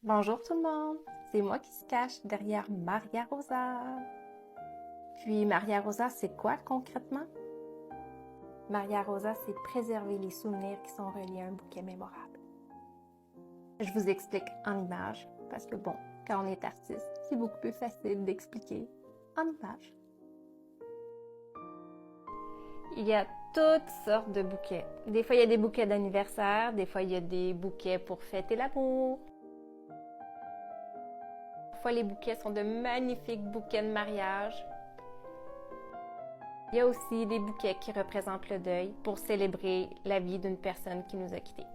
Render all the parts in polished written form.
Bonjour tout le monde, c'est moi qui se cache derrière Maria Rosa. Puis Maria Rosa, c'est quoi concrètement? Maria Rosa, c'est préserver les souvenirs qui sont reliés à un bouquet mémorable. Je vous explique en images, parce que bon, quand on est artiste, c'est beaucoup plus facile d'expliquer en images. Il y a toutes sortes de bouquets. Des fois, il y a des bouquets d'anniversaire, des fois, il y a des bouquets pour fêter l'amour. Parfois, les bouquets sont de magnifiques bouquets de mariage. Il y a aussi des bouquets qui représentent le deuil pour célébrer la vie d'une personne qui nous a quittés.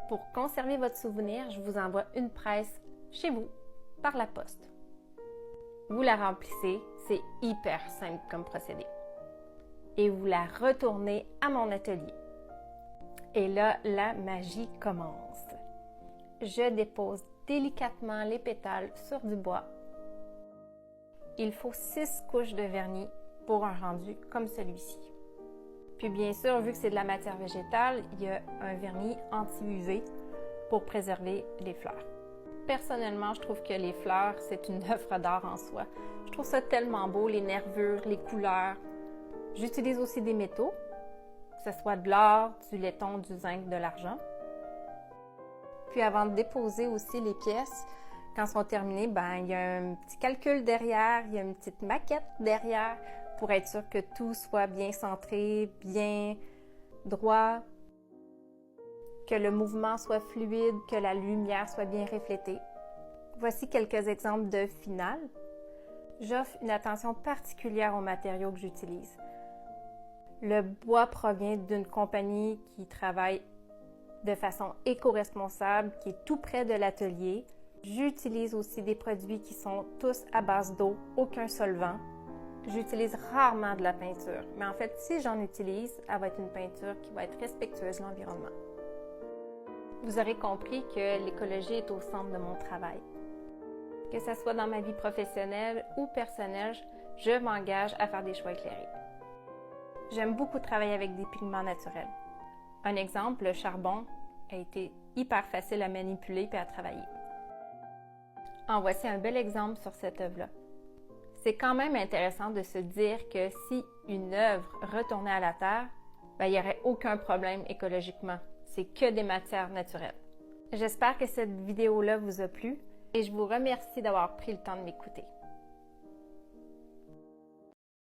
Pour conserver votre souvenir, je vous envoie une presse chez vous, par la poste. Vous la remplissez, c'est hyper simple comme procédé. Et vous la retournez à mon atelier. Et là, la magie commence. Je dépose délicatement les pétales sur du bois. Il faut 6 couches de vernis pour un rendu comme celui-ci. Puis bien sûr, vu que c'est de la matière végétale, il y a un vernis anti-UV pour préserver les fleurs. Personnellement, je trouve que les fleurs, c'est une œuvre d'art en soi. Je trouve ça tellement beau, les nervures, les couleurs. J'utilise aussi des métaux, que ce soit de l'or, du laiton, du zinc, de l'argent. Puis avant de déposer aussi les pièces, quand elles sont terminées, il y a un petit calcul derrière, il y a une petite maquette derrière pour être sûr que tout soit bien centré, bien droit, que le mouvement soit fluide, que la lumière soit bien reflétée. Voici quelques exemples d'œuvres finales. J'offre une attention particulière aux matériaux que j'utilise. Le bois provient d'une compagnie qui travaille de façon éco-responsable, qui est tout près de l'atelier. J'utilise aussi des produits qui sont tous à base d'eau, aucun solvant. J'utilise rarement de la peinture, mais en fait, si j'en utilise, elle va être une peinture qui va être respectueuse de l'environnement. Vous aurez compris que l'écologie est au centre de mon travail. Que ce soit dans ma vie professionnelle ou personnelle, je m'engage à faire des choix éclairés. J'aime beaucoup travailler avec des pigments naturels. Un exemple, le charbon a été hyper facile à manipuler et à travailler. En voici un bel exemple sur cette œuvre-là. C'est quand même intéressant de se dire que si une œuvre retournait à la terre, il n'y aurait aucun problème écologiquement. C'est que des matières naturelles. J'espère que cette vidéo-là vous a plu et je vous remercie d'avoir pris le temps de m'écouter.